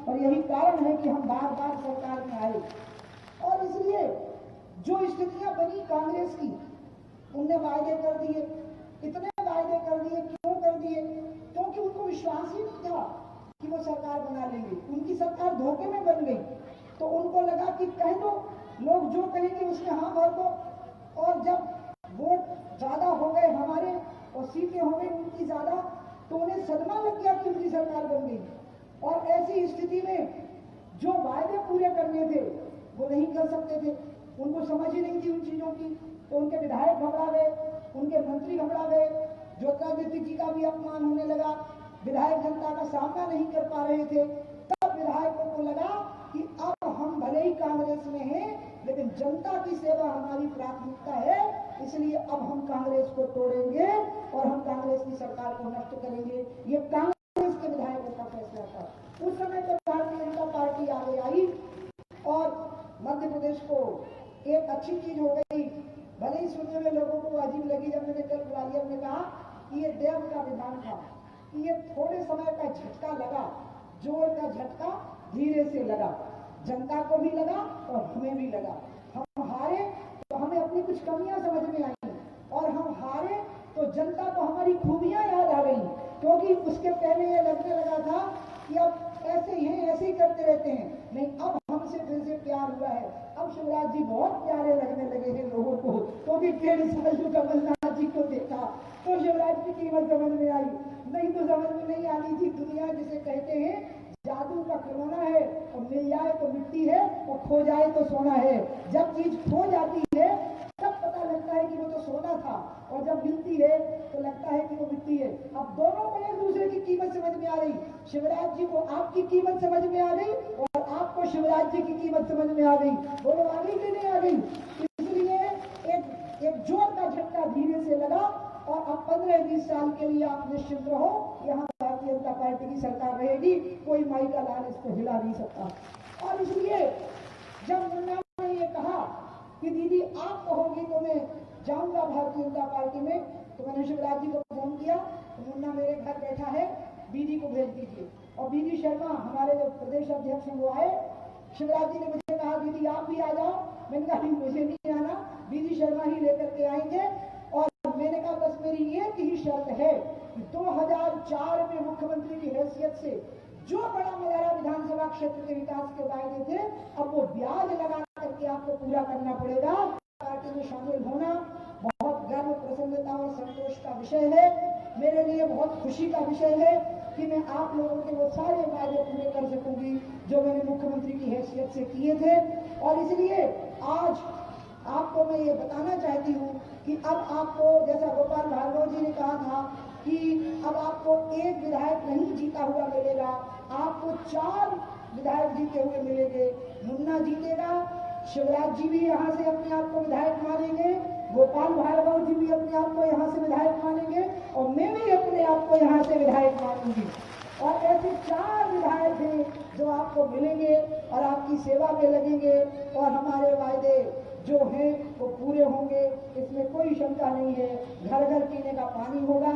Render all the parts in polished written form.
और यही कारण है कि हम बार बार सरकार में आए। और इसलिए जो स्थितियां बनी कांग्रेस की, उनने वायदे कर दिए, इतने वायदे कर दिए। क्यों कर दिए? क्योंकि उनको विश्वास ही नहीं था कि वो सरकार बना लेंगे। उनकी सरकार धोखे में बन गई, तो उनको लगा कि कह दो, लोग जो कहेंगे उसमें हाँ भर दो। और जब वोट ज्यादा हो गए हमारे और सीटें हो गई उनकी ज्यादा, तो उन्हें सदमा लग गया कि उनकी सरकार बन गई। और ऐसी स्थिति में जो वायदे पूरे करने थे वो नहीं कर सकते थे, उनको समझ ही नहीं थी उन चीजों की। तो उनके विधायक घबरा गए, उनके मंत्री घबरा गए, ज्योतिरादित्य जी का भी अपमान होने लगा, विधायक जनता का सामना नहीं कर पा रहे थे। तब विधायकों को लगा कि अब हम भले ही कांग्रेस में हैं, लेकिन जनता की सेवा हमारी प्राथमिकता है, इसलिए अब हम कांग्रेस को तोड़ेंगे और हम कांग्रेस की सरकार को नष्ट करेंगे। ये कांग्रेस के विधायकों का फैसला था। उस समय तो भारतीय जनता पार्टी आगे आई और मध्य प्रदेश को एक अच्छी चीज हो गई। भले ही सुनने में लोगों को अजीब लगी जब मैंने कल ग्वालियर में कहा कि ये देव का विधान था, कि ये थोड़े समय का झटका लगा, जोर का झटका धीरे से लगा, जनता को भी लगा और हमें भी लगा। हम हारे तो हमें अपनी कुछ कमियां समझ में आई, और हम हारे तो जनता को हमारी खूबियां याद आ गई। क्योंकि उसके पहले ये लगने लगा था कि अब ऐसे ही हैं, ऐसे ही करते रहते हैं, नहीं अब हमसे फिर से प्यार हुआ है। अब शिवराज जी बहुत प्यारे लगने लगे हैं लोगों को, क्योंकि 1.5 साल जो कमलनाथ जी को देखा तो शिवराज की कीमत समझ में आई, नहीं तो समझ में नहीं आनी थी। दुनिया जिसे कहते हैं जादू का खिलौना है, और मिल जाए तो मिट्टी है और खो जाए तो सोना है। जब चीज खो जाती है तब पता लगता है कि वो तो सोना था, और जब मिलती है तो लगता है कि वो मिट्टी है। अब दोनों को एक दूसरे की कीमत समझ में आ रही। शिवराज जी को आपकी कीमत समझ में आ गई और आपको शिवराज जी की कीमत समझ में आ गई। दोनों आ गई कि नहीं आ गई? इसलिए एक जोर का झटका धीरे से लगा, और अब 15-20 साल के लिए आप निश्चिंत रहो, यहाँ भारतीय जनता पार्टी की सरकार रहेगी, कोई माई का लाल इसको हिला नहीं सकता। और इसलिए जब मुन्ना ने ये कहा कि दीदी आप कहोगी तो मैं जाऊंगा भारतीय जनता पार्टी में, तो मैंने शिवराज जी को फोन किया, तो मुन्ना मेरे घर बैठा है, बीडी को भेज दीजिए। और बीडी शर्मा हमारे जो प्रदेश अध्यक्ष हैं वो आए। शिवराज जी ने मुझे कहा दीदी आप भी आ जाओ, मैंने कहा मुझे नहीं आना, बीडी शर्मा ही लेकर के आएंगे। और मैंने कहा बस मेरी एक ही शर्त है कि 2004 में मुख्यमंत्री की हैसियत से जो बड़ा मलारा विधानसभा क्षेत्र के विकास के वायदे थे, अब वो ब्याज लगा करके आपको पूरा करना पड़ेगा। पार्टी में शामिल होना बहुत गर्व, प्रसन्नता और संतोष का विषय है। मेरे लिए बहुत खुशी का विषय है कि मैं आप लोगों के वो सारे वायदे पूरे कर सकूंगी जो मैंने मुख्यमंत्री की हैसियत से किए थे। और इसलिए आज आपको मैं ये बताना चाहती हूँ कि अब आपको, जैसा गोपाल भार्गव जी ने कहा था कि अब आपको एक विधायक नहीं जीता हुआ मिलेगा, आपको 4 विधायक जीते हुए मिलेंगे। मुन्ना जीतेगा, शिवराज जी भी यहाँ से अपने आप को विधायक मानेंगे, गोपाल भार्गव जी भी अपने आप को यहाँ से विधायक मानेंगे, और मैं भी अपने आप को यहाँ से विधायक मानूंगी। और ऐसे 4 विधायक हैं जो आपको मिलेंगे और आपकी सेवा में लगेंगे, और हमारे वायदे जो हैं वो पूरे होंगे, इसमें कोई शंका नहीं है। घर घर पीने का पानी होगा,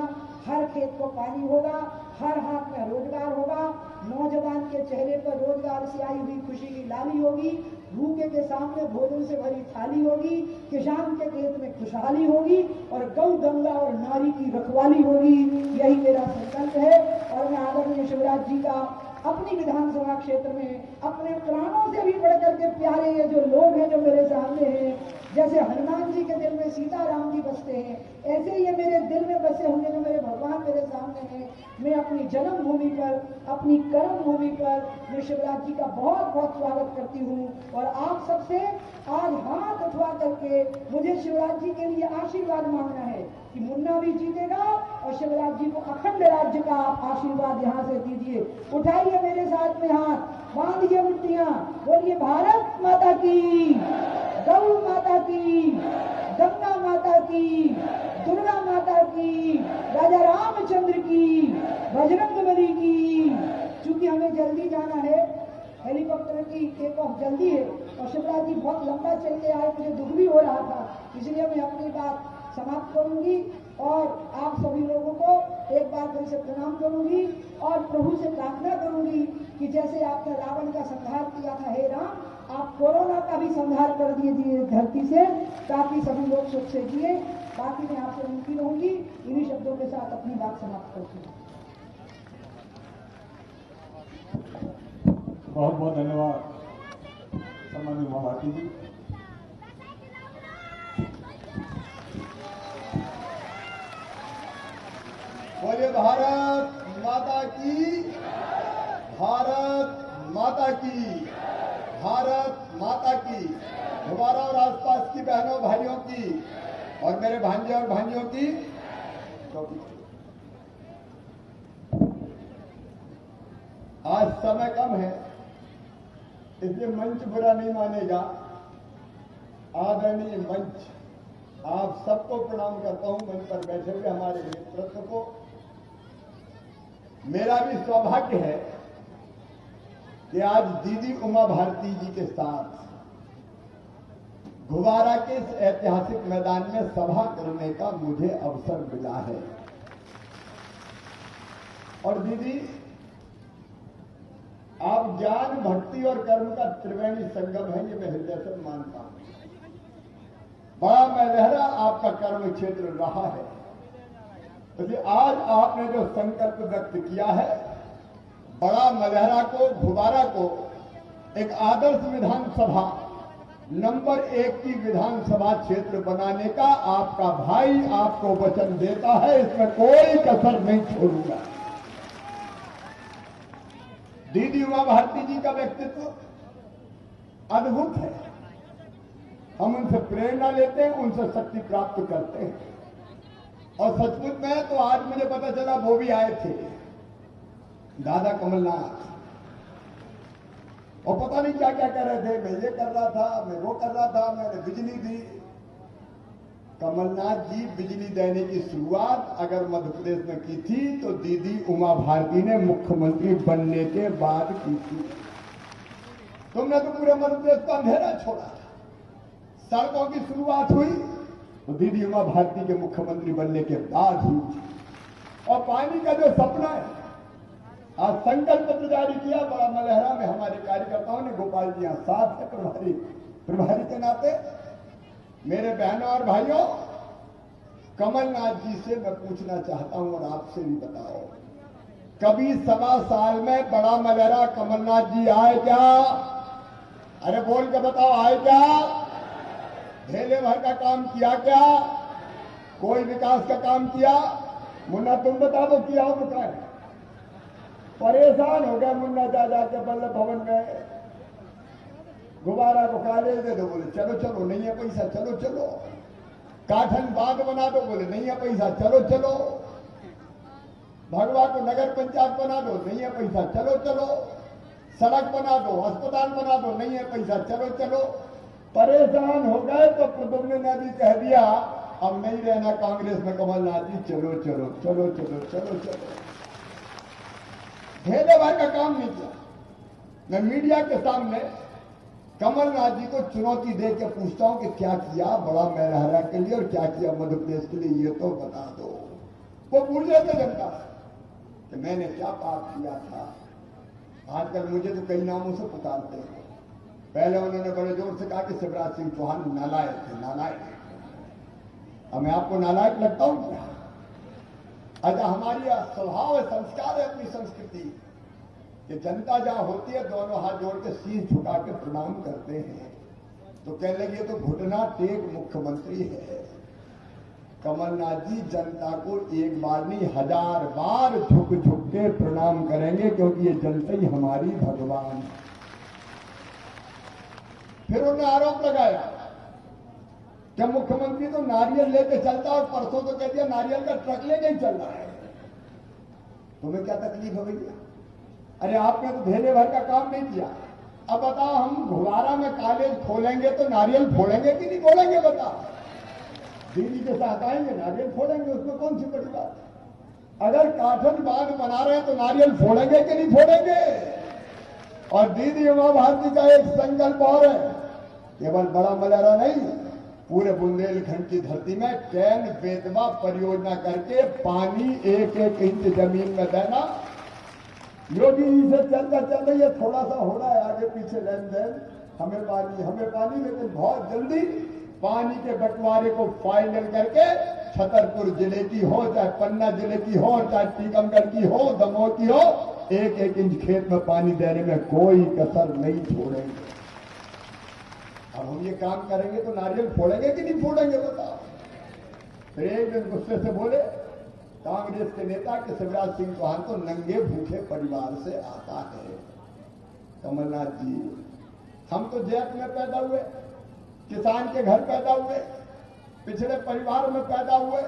हर खेत को पानी होगा, हर हाथ में रोजगार होगा, नौजवान के चेहरे पर रोजगार से आई हुई खुशी की लाली होगी, भूखे के सामने भोजन से भरी थाली होगी, किसान के खेत में खुशहाली होगी, और गौ गंगा और नारी की रखवाली होगी। यही मेरा संकल्प है। और मैं आदरणीय शिवराज जी का अपनी विधानसभा क्षेत्र में अपने प्राणों से भी बढ़कर के प्यारे ये जो लोग हैं जो मेरे सामने हैं, जैसे हनुमान जी के दिल में सीताराम जी बसते हैं, ऐसे ये मेरे दिल में बसे हुए जो मेरे भगवान मेरे सामने हैं। मैं अपनी जन्मभूमि पर, अपनी कर्म भूमि पर मैं शिवराज जी का बहुत बहुत स्वागत करती हूँ। और आप सबसे आज हाथ उठवा करके मुझे शिवराज जी के लिए आशीर्वाद मांगना है कि मुन्ना भी जीतेगा और शिवराज जी को अखंड राज्य का आप आशीर्वाद यहाँ से दीजिए। उठाइए मेरे साथ में हाथ, बांधिए मुट्ठियां, बोलिए भारत माता की, गौ माता की, गंगा माता की, दुर्गा माता की, राजा रामचंद्र की, बजरंगबली की। चूंकि हमें जल्दी जाना है, हेलीकॉप्टर की टेक ऑफ जल्दी है, और शिवराज जी बहुत लंबा चल के आए, मुझे दुख भी हो रहा था, इसलिए मैं अपनी बात समाप्त करूंगी और आप सभी लोगों को एक बार फिर से प्रणाम करूंगी और प्रभु से प्रार्थना करूंगी कि जैसे आपने रावण का संहार किया था, हे राम आप कोरोना का भी संहार कर दीजिए धरती से, ताकि सभी लोग सुख से जिए। बाकी मैं आपसे विनती रहूंगी, इन्हीं शब्दों के साथ अपनी बात समाप्त करती हूँ। बहुत बहुत धन्यवाद सम्मानित उमा भारती जी। बोलिए भारत माता की, भारत माता की, भारत माता की। हमारा और आसपास की बहनों भाइयों की और मेरे भांजे और भांजियों की। आज समय कम है, इसलिए मंच बुरा नहीं मानेगा। आदरणीय मंच, आप सबको प्रणाम करता हूं, मंच पर बैठे हुए हमारे नेतृत्व को। मेरा भी सौभाग्य है कि आज दीदी उमा भारती जी के साथ गुब्बारा के इस ऐतिहासिक मैदान में सभा करने का मुझे अवसर मिला है। और दीदी, आप ज्ञान, भक्ति और कर्म का त्रिवेणी संगम है, ये मैं हृदय से मानता हूं। बड़ा मैलहरा आपका कर्म क्षेत्र रहा है, इसलिए आज आपने जो संकल्प व्यक्त किया है, बड़ा मलहरा को, गुब्बारा को एक आदर्श विधानसभा नंबर 1 की विधानसभा क्षेत्र बनाने का आपका भाई आपको वचन देता है, इसमें कोई कसर नहीं छोड़ूंगा। दीदी उमा भारती जी का व्यक्तित्व अद्भुत है। हम उनसे प्रेरणा लेते हैं, उनसे शक्ति प्राप्त करते हैं। और सचमुच में तो आज मुझे पता चला वो भी आए थे, दादा कमलनाथ, और पता नहीं क्या क्या कर रहे थे। मैं ये कर रहा था, मैं वो कर रहा था, मैंने बिजली दी। कमलनाथ जी बिजली देने की शुरुआत अगर मध्य प्रदेश में की थी तो दीदी उमा भारती ने मुख्यमंत्री बनने के बाद की थी। तुमने तो पूरे मध्य प्रदेश का अंधेरा छोड़ा। सड़कों की शुरुआत हुई तो दीदी उमा भारती के मुख्यमंत्री बनने के बाद हुई थी। और पानी का जो सपना है, आज संकल्प पत्र जारी किया बड़ा मलहरा में हमारे कार्यकर्ताओं ने। गोपाल जी यहां साथ है प्रभारी के नाते। मेरे बहनों और भाइयों, कमलनाथ जी से मैं पूछना चाहता हूं और आपसे भी बताओ, कभी 1.25 साल में बड़ा मलहरा कमलनाथ जी आए क्या? अरे बोल के बताओ, आए क्या? ढेले भर का काम किया क्या? कोई विकास का काम किया? मुन्ना तुम बता दो, किया हो बताए। परेशान हो गया मुन्ना जा जाके बल्लभ भवन में, गुब्बारा को कॉलेज दे दो, बोले चलो चलो, नहीं है पैसा, चलो चलो। काठन बांध बना दो, बोले नहीं है पैसा, चलो चलो। भगवा को नगर पंचायत बना दो, नहीं है पैसा, चलो चलो। सड़क बना दो, अस्पताल बना दो, नहीं है पैसा, चलो चलो। परेशान हो गए तो प्रद्युम्न ने भी कह दिया अब नहीं रहना कांग्रेस में कमलनाथ जी, चलो चलो चलो चलो चलो चलो। ढेले भर का काम नहीं किया। मैं मीडिया के सामने कमलनाथ जी को चुनौती दे के पूछता हूं कि क्या किया बड़ा मैलहरा के लिए और क्या किया मध्य प्रदेश के लिए, ये तो बता दो। वो पूछ रहे थे जनता कि मैंने क्या पाप किया था। आजकल मुझे तो कई नामों से पुकारते हैं। पहले उन्होंने बड़े जोर से कहा कि शिवराज सिंह चौहान नालायक थे, नालायक। अब मैं आपको नालायक लगता हूं क्या? अच्छा, हमारी स्वभाव है, संस्कार है, अपनी संस्कृति कि जनता जहां होती है दोनों हाथ जोड़ के शीश झुका के प्रणाम करते हैं। तो कहने लगे तो घुटना टेक मुख्यमंत्री है। कमलनाथ जी जनता को एक बार नहीं 1000 बार झुक झुक के प्रणाम करेंगे, क्योंकि ये जनता ही हमारी भगवान है। फिर उन्होंने आरोप लगाया कि मुख्यमंत्री तो नारियल लेके चलता और परसों तो कह दिया नारियल का ट्रक लेके ही चल रहा है। तुम्हें क्या तकलीफ हो भैया? अरे आपने तो ढेले भर का काम नहीं किया। अब बताओ, हम गुब्बारा में कॉलेज खोलेंगे तो नारियल फोड़ेंगे कि नहीं फोड़ेंगे? बताओ, दीदी के साथ आएंगे नारियल फोड़ेंगे, उसमें कौन सी बड़ी बात है? अगर काठन बांध बना रहे हैं तो नारियल फोड़ेंगे कि नहीं फोड़ेंगे? और दीदी उमा भारती का एक संकल्प और है, केवल बड़ा मलहरा नहीं, पूरे बुंदेलखंड की धरती में कैन बेतवा परियोजना करके पानी एक एक इंच जमीन में देना। योगी जी से चलता चलता ये थोड़ा सा हो रहा है आगे पीछे लेन देन, हमें पानी, लेकिन बहुत जल्दी पानी के बंटवारे को फाइनल करके छतरपुर जिले की हो, चाहे पन्ना जिले की हो, चाहे टीकमगढ़ की हो, दमोह की हो, एक एक इंच खेत में पानी देने में कोई कसर नहीं छोड़ेंगे। अब हम ये काम करेंगे तो नारियल फोड़ेंगे कि नहीं फोड़ेंगे बताओ। फिर एक दिन गुस्से से बोले कांग्रेस के नेता कि शिवराज सिंह चौहान तो नंगे भूखे परिवार से आता है। कमलनाथ जी, हम तो जैत में पैदा हुए, किसान के घर पैदा हुए, पिछड़े परिवार में पैदा हुए,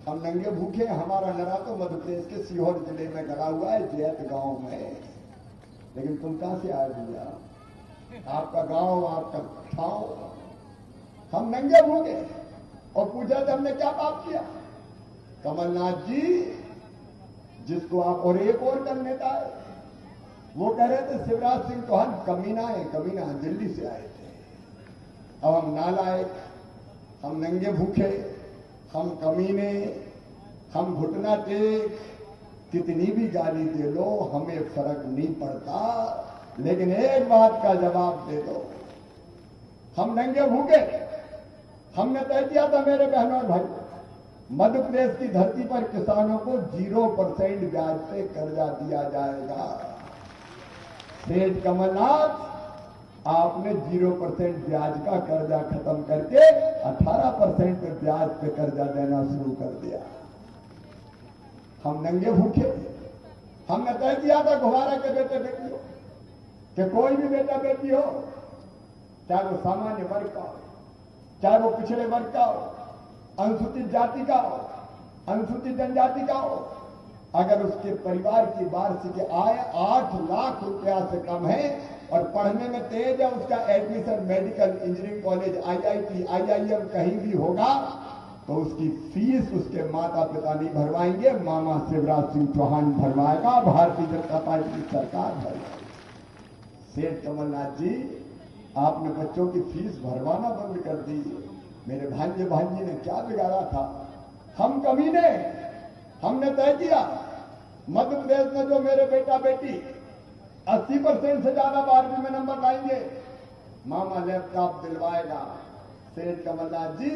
हम नंगे भूखे। हमारा नरा तो मध्य प्रदेश के सीहोर जिले में गड़ा हुआ है, जैत गांव में। लेकिन तुम कहां से आए भैया? आपका गांव, आपका ठाव, हम नंगे भूखे। और पूछा था हमने क्या पाप किया? कमलनाथ जी, जिसको आप और एक और कर नेता है, वो कह रहे थे शिवराज सिंह चौहान कमीना है, कमीना, दिल्ली से आए थे। अब हम नालायक, हम नंगे भूखे, हम कमीने, हम घुटना टेक, कितनी भी गाली दे लो हमें फर्क नहीं पड़ता। लेकिन एक बात का जवाब दे दो, हम नंगे भूखे। हमने तय किया था मेरे बहनों और भाई, मध्य प्रदेश की धरती पर किसानों को 0% ब्याज पे कर्जा दिया जाएगा। सेठ कमलनाथ, आपने 0% ब्याज का कर्जा खत्म करके 18% पे ब्याज पे कर्जा देना शुरू कर दिया। हम नंगे भूखे। हमने तय किया था घुमारा के बेटे बेटी हो, कि कोई भी बेटा बेटी हो, चाहे वो सामान्य वर्ग का हो, चाहे वो पिछड़े वर्ग का हो, अनुसूचित जाति का हो, अनुसूचित जनजाति का हो, अगर उसके परिवार की वार्षिक आय 8 लाख रुपया से कम है और पढ़ने में तेज है, उसका admission medical, engineering college, IIT, IIM कहीं भी होगा, तो उसकी फीस उसके माता पिता नहीं भरवाएंगे, मामा शिवराज सिंह चौहान भरवाएगा, भारतीय जनता पार्टी की सरकार भरवाएगी। सेठ कमलनाथ जी, आपने बच्चों की फीस भरवाना बंद कर दी। मेरे भांजी ने क्या बिगाड़ा था? हम कमीने, हमने तय किया मध्य प्रदेश में जो मेरे बेटा बेटी 80% से ज्यादा 12वीं में नंबर लाएंगे, मामा लैपटॉप दिलवाएगा। सेठ कमलनाथ जी,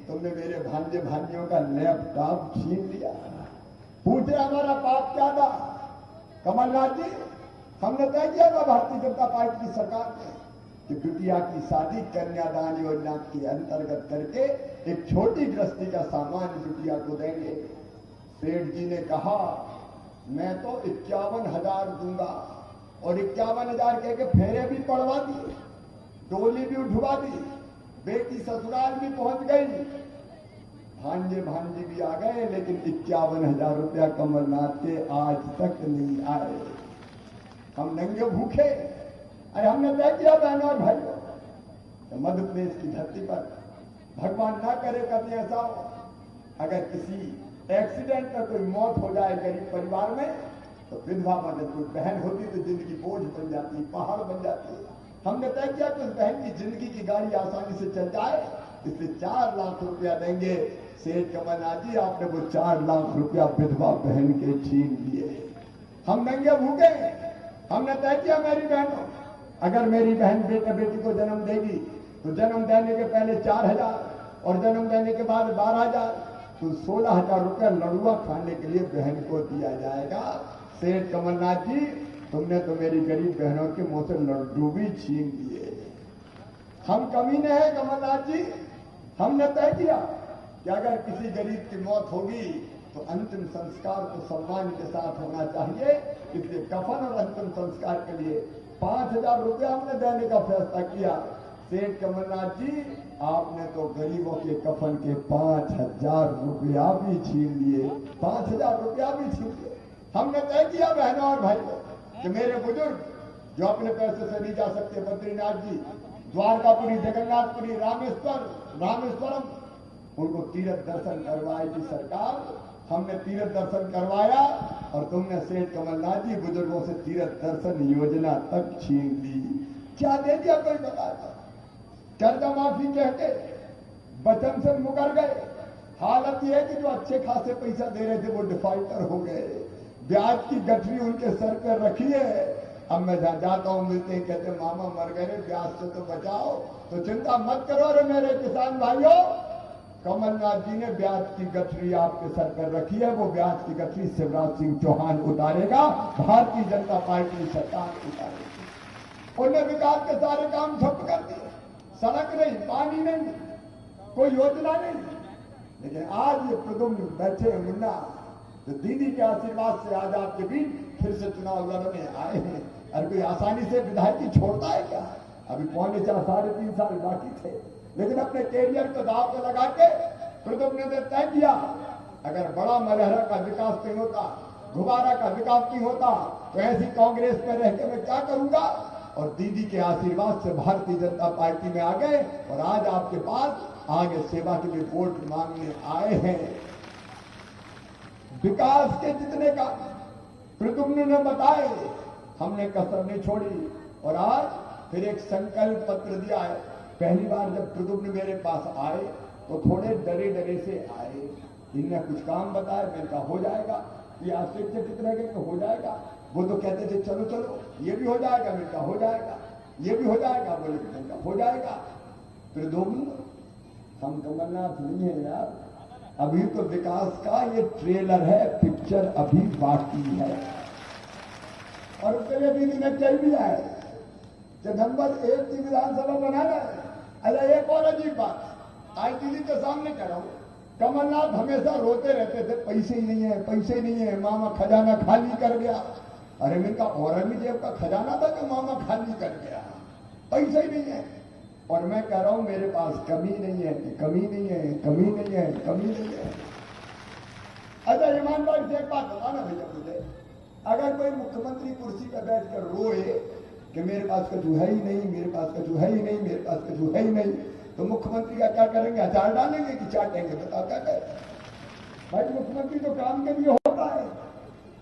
तुमने मेरे भांजियों का लैपटॉप छीन लिया। पूछे हमारा पाप क्या था? कमलनाथ जी, हमने तय किया था भारतीय जनता पार्टी की सरकार ने कि बिटिया की शादी कन्यादान योजना के अंतर्गत करके एक छोटी गृहस्थी का सामान बिटिया को देंगे। सेठ जी ने कहा मैं तो 51,000 दूंगा, और 51,000 कह के फेरे भी पड़वा दिए, डोली भी उठवा दी, बेटी ससुराल भी पहुंच गई, भांजी भी आ गए, लेकिन 51,000 रुपया कमलनाथ के आज तक नहीं आए। हम नंगे भूखे। अरे हमने तय किया बहनों और भाइयों, तो मध्य प्रदेश की धरती पर भगवान ना करे कभी ऐसा हो, अगर किसी एक्सीडेंट में कोई मौत हो जाए गरीब परिवार में, तो विधवा अगर कोई बहन होती तो जिंदगी बोझ बन जाती, पहाड़ बन जाती। हमने तय किया कि उस बहन की जिंदगी की गाड़ी आसानी से चल जाए, इसलिए 4 लाख रुपया देंगे। सेठ कमलनाथ जी, आपने वो 4 लाख रुपया विधवा बहन के छीन लिए। हम नंगे भूखे। हमने तय किया मेरी बहनों, अगर मेरी बहन बेटे बेटी को जन्म देगी तो जन्म देने के पहले 4,000 और जन्म देने के बाद 12,000, तो 16,000 रुपया लड़ुआ खाने के लिए बहन को दिया जाएगा। सेठ कमलनाथ जी, तुमने तो मेरी गरीब बहनों के मुंह से लड्डू भी छीन लिए। हम कमीने हैं कमलनाथ जी। हमने तय किया कि अगर किसी गरीब की मौत होगी तो अंतिम संस्कार तो सम्मान के साथ होना चाहिए, इसलिए कफन और अंतिम संस्कार के लिए 5,000 रुपया हमने देने का फैसला किया। सेठ कमलनाथ जी, आपने तो गरीबों के कफन के 5,000 रुपया भी छीन लिए, 5,000 रुपया भी छीन लिए। हमने तय किया बहनों और भाइयों कि मेरे बुजुर्ग जो अपने पैसे से नहीं जा सकते, बद्रीनाथ जी, द्वारकापुरी, जगन्नाथपुरी, रामेश्वरम, उनको तीर्थ दर्शन करवाएगी सरकार। हमने तीर्थ दर्शन करवाया और तुमने सेठ कमलनाथ जी बुजुर्गों से तीर्थ दर्शन योजना तक छीन ली। क्या दे दिया कोई बताया? कर्जा माफी कह के वचन से मुकर गए। हालत यह है कि जो अच्छे खासे पैसा दे रहे थे वो डिफॉल्टर हो गए, ब्याज की गठरी उनके सर पर रखी है। अब मैं जहां जाता हूं मिलते हैं, कहते मामा मर गए, ब्याज से तो बचाओ। तो चिंता मत करो रे मेरे किसान भाइयों, कमलनाथ जी ने ब्याज की गठरी आपके सर पर रखी है। वो ब्याज की गठरी शिवराज सिंह चौहान उतारेगा, भारतीय जनता पार्टी सरकार उतारेगी। उन्हें विकास के सारे काम ठप कर दिए, सड़क नहीं, पानी नहीं, कोई योजना नहीं। लेकिन आज ये प्रदुम्न बैठे हैं मुन्ना, तो दीदी के आशीर्वाद से आज आपके बीच फिर से चुनाव लड़ने आए हैं। और कोई आसानी से विधायकी छोड़ता है क्या? अभी 3.5 साल बाकी थे, लेकिन अपने कैरियर को दांव पे लगा के प्रदुम्न ने तय किया, अगर बड़ा मलहरा का विकास नहीं होता, गुब्बारा का विकास नहीं होता, तो ऐसी कांग्रेस में रह के मैं क्या करूंगा। और दीदी के आशीर्वाद से भारतीय जनता पार्टी में आ गए और आज आपके पास आगे सेवा के लिए वोट मांगने आए हैं। विकास के जितने का प्रदुम्न ने बताए, हमने कसर नहीं छोड़ी। और आज फिर एक संकल्प पत्र दिया है। पहली बार जब प्रदुम्न मेरे पास आए तो थोड़े डरे डरे से आए, इनने कुछ काम बताया, मैंने कहा हो जाएगा। ये आश्चर्य कितने के हो जाएगा? वो तो कहते थे चलो चलो ये भी हो जाएगा, मैंने कहा हो जाएगा, ये भी हो जाएगा, बोले मैंने कहा हो जाएगा। प्रदुम्न हम कमलनाथ नहीं है यार, अभी तो विकास का ये ट्रेलर है, पिक्चर अभी बाकी है। और उसके लिए दीदी ने कह दिया है कि नंबर 1 की विधानसभा बनाना है। अरे एक और अजीब बात, आज दीदी के सामने कह रहा हूं, कमलनाथ हमेशा रोते रहते थे पैसे ही नहीं है, पैसे ही नहीं है, मामा खजाना खाली कर गया। अरे मेरे का औरंगजेब का खजाना था कि मामा खाली कर गया, पैसे ही नहीं है। और मैं कह रहा हूं मेरे पास कमी नहीं है, कमी नहीं है, कमी नहीं है, कमी नहीं है। अच्छा ईमानदारी से एक बात बताना भैया मुझे, अगर कोई मुख्यमंत्री कुर्सी पर बैठकर रोए कि मेरे पास कछु है ही नहीं, मेरे पास कछु है ही नहीं, मेरे पास कछु है ही नहीं, तो मुख्यमंत्री का क्या करेंगे? अचार डालेंगे कि चाटेंगे? बताओ क्या करें भाई? मुख्यमंत्री तो काम के लिए होता है।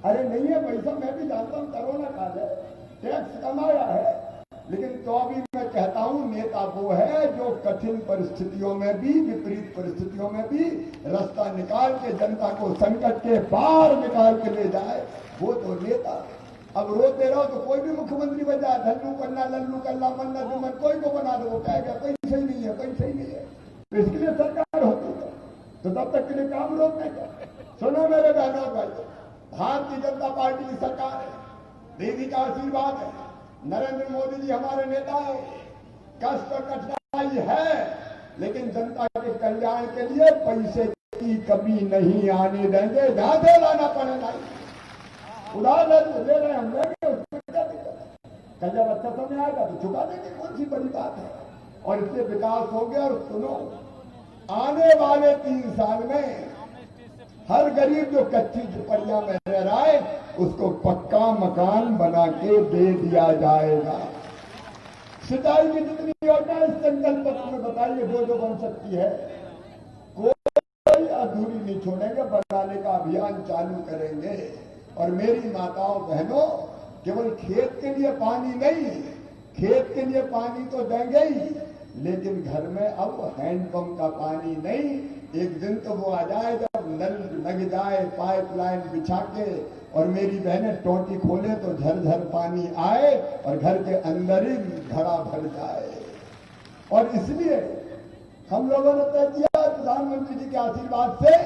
अरे नहीं है पैसा, मैं भी जानता हूं, कोरोना काल है, टैक्स कमाया है, लेकिन तो भी मैं कहता हूं नेता वो है जो कठिन परिस्थितियों में भी, विपरीत परिस्थितियों में भी रास्ता निकाल के जनता को संकट के पार निकाल के ले जाए, वो तो नेता। अब रोते रहो तो कोई भी मुख्यमंत्री बन जाए, धल्लू कन्ना, लल्लू कल्ला, मन्ना जुम्मन, कोई को बना दो, वो कहेगा पैसे ही नहीं है, पैसे ही नहीं है। तो इसके लिए सरकार होती है, तो तब तक के लिए काम रोकने का। सुनो मेरे बहनों भाई, भारतीय जनता पार्टी की सरकार है, दीदी का आशीर्वाद है, नरेंद्र मोदी जी हमारे नेता है। कष्ट और कठिनाई है, लेकिन जनता के कल्याण के लिए पैसे की कमी नहीं आने देंगे, जहां से लाना पड़े नहीं। उधार ले रहे हम लेंगे, उसमें क्या दिक्कत है? कल जब अच्छा समय आएगा तो चुका देंगे, कौन सी बड़ी बात है। और इससे विकास हो गया। और सुनो, आने वाले 3 साल में हर गरीब जो कच्ची झुपड़ियां में रह रहा है उसको पक्का मकान बना के दे दिया जाएगा। सिंचाई की जितनी योजना इस संकल्प पत्र में बताइए जो बन सकती है, कोई अधूरी नहीं छोड़ेंगे, बनाने का अभियान चालू करेंगे। और मेरी माताओं बहनों, केवल खेत के लिए पानी नहीं, खेत के लिए पानी तो देंगे ही, लेकिन घर में अब हैंडपंप का पानी नहीं। एक दिन तो वो आ जाए जब नल लग जाए, पाइपलाइन बिछा के, और मेरी बहनें टोटी खोले तो झरझर पानी आए और घर के अंदर ही घड़ा भर जाए। और इसलिए हम लोगों ने तय किया प्रधानमंत्री जी के आशीर्वाद से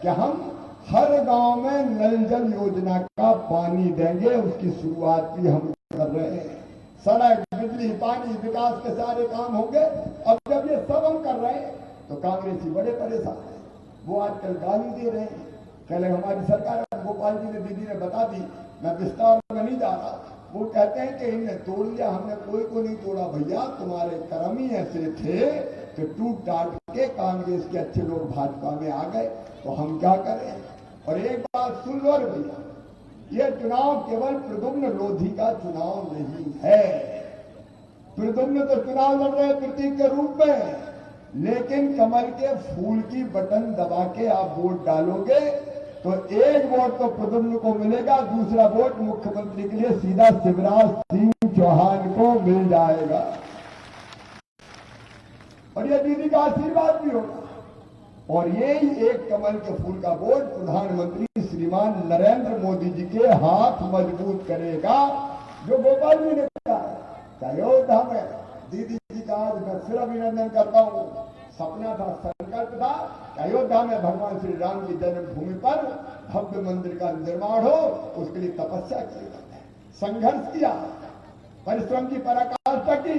कि हम हर गांव में नल जल योजना का पानी देंगे। उसकी शुरुआत भी हम कर रहे हैं। सड़क, बिजली, पानी, विकास के सारे काम होंगे। अब जब ये सब हम कर रहे हैं तो कांग्रेसी बड़े परेशान हैं। वो आजकल गाली दे रहे हैं, कल हमारी सरकार, गोपाल जी ने, दीदी ने बता दी, मैं विस्तार में नहीं जा रहा। वो कहते हैं कि इन्हें तोड़ लिया, हमने कोई को नहीं तोड़ा भैया, तुम्हारे कर्म ही ऐसे थे कि टूट टाट के कांग्रेस के अच्छे लोग भाजपा में आ गए, तो हम क्या करें। और एक बात सुन लो भैया, ये चुनाव केवल प्रद्युम्न लोधी का चुनाव नहीं है। प्रद्युम्न तो चुनाव लड़ रहे प्रतीक के रूप में, लेकिन कमल के फूल की बटन दबा के आप वोट डालोगे तो एक वोट तो प्रद्युम्न को मिलेगा, दूसरा वोट मुख्यमंत्री के लिए सीधा शिवराज सिंह चौहान को मिल जाएगा। और बोलिए दीदी का आशीर्वाद भी होगा। और यही एक कमल के फूल का बोर्ड प्रधानमंत्री श्रीमान नरेंद्र मोदी जी के हाथ मजबूत करेगा, जो गोपाल जी ने कहा है। अयोध्या में दीदी जी का आज मैं फिर अभिनंदन करता हूँ। सपना था, संकल्प था कि अयोध्या में भगवान श्री राम की जन्मभूमि पर भव्य मंदिर का निर्माण हो, उसके लिए तपस्या की, संघर्ष किया, परिश्रम की पराकाष्ठा की।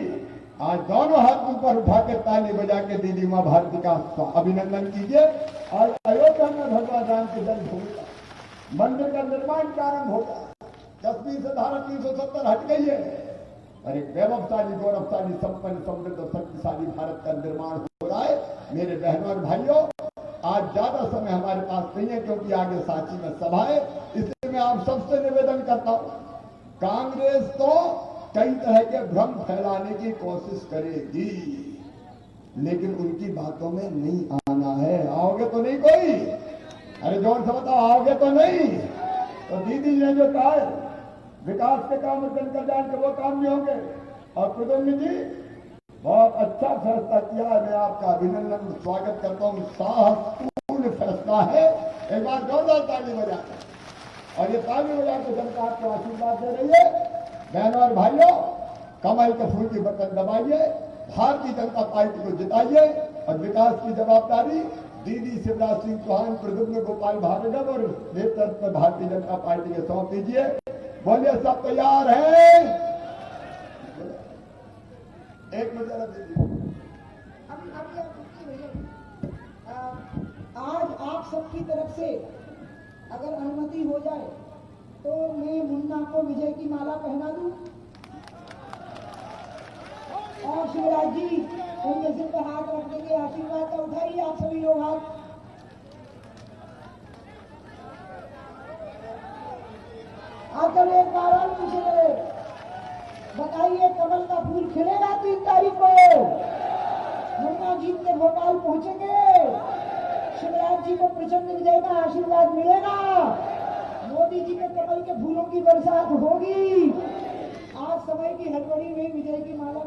आज दोनों हाथ ऊपर उठा के ताली बजा के दीदी मां भारती का अभिनंदन कीजिए। और अयोध्या में भगवान राम की जन्मभूमि का मंदिर का निर्माण प्रारंभ होगा। कश्मीर से धारा 370 हट गई है और एक वैभवशाली, गौरवशाली, संपन्न, समृद्ध और शक्तिशाली भारत का निर्माण हो रहा है। मेरे बहनों और भाइयों, आज ज्यादा समय हमारे पास नहीं है क्योंकि आगे सांची में सभा है, इसलिए मैं आप सबसे निवेदन करता हूं, कांग्रेस तो कई तरह के भ्रम फैलाने की कोशिश करेगी, लेकिन उनकी बातों में नहीं आना है। आओगे तो नहीं कोई? अरे जोर से बताओ, आओगे तो नहीं? तो दीदी ने जो कहा है विकास के काम और जन कल्याण के, वो काम नहीं होंगे। और कुटुंब जी बहुत अच्छा फैसला किया है, मैं आपका अभिनंदन स्वागत करता हूँ। साहसपूर्ण फैसला है, एक बार जोरदार ताली बजाकर। और ये ताली बजाकर जनता आपको आशीर्वाद दे रही है। बहनों और भाइयों, कमल के फूल की बटन दबाइए, भारतीय जनता पार्टी को जिताइए और विकास की जवाबदारी दीदी शिवराज सिंह चौहान, प्रद्युम्न गोपाल भार्गव और नेतृत्व में भारतीय जनता पार्टी के सौंप दीजिए। बोलिए सब तैयार हैं? एक मिनट दीजिए। आज आप सबकी तरफ से अगर अनुमति हो जाए तो मैं मुन्ना को विजय की माला पहना दूं और शिवराज जी उनके सिर पर हाथ रख देंगे, आशीर्वाद का उठाइए आप सभी लोग हाथ। आकर एक बार और पूछे, बताइए कमल का फूल खिलेगा 3 तारीख को? मुन्ना जीत के भोपाल पहुंचेंगे, शिवराज जी को प्रचंड विजय का आशीर्वाद मिलेगा, मोदी जी के कमल के फूलों की बरसात होगी। आज समय की हड़बड़ी में विजय की माला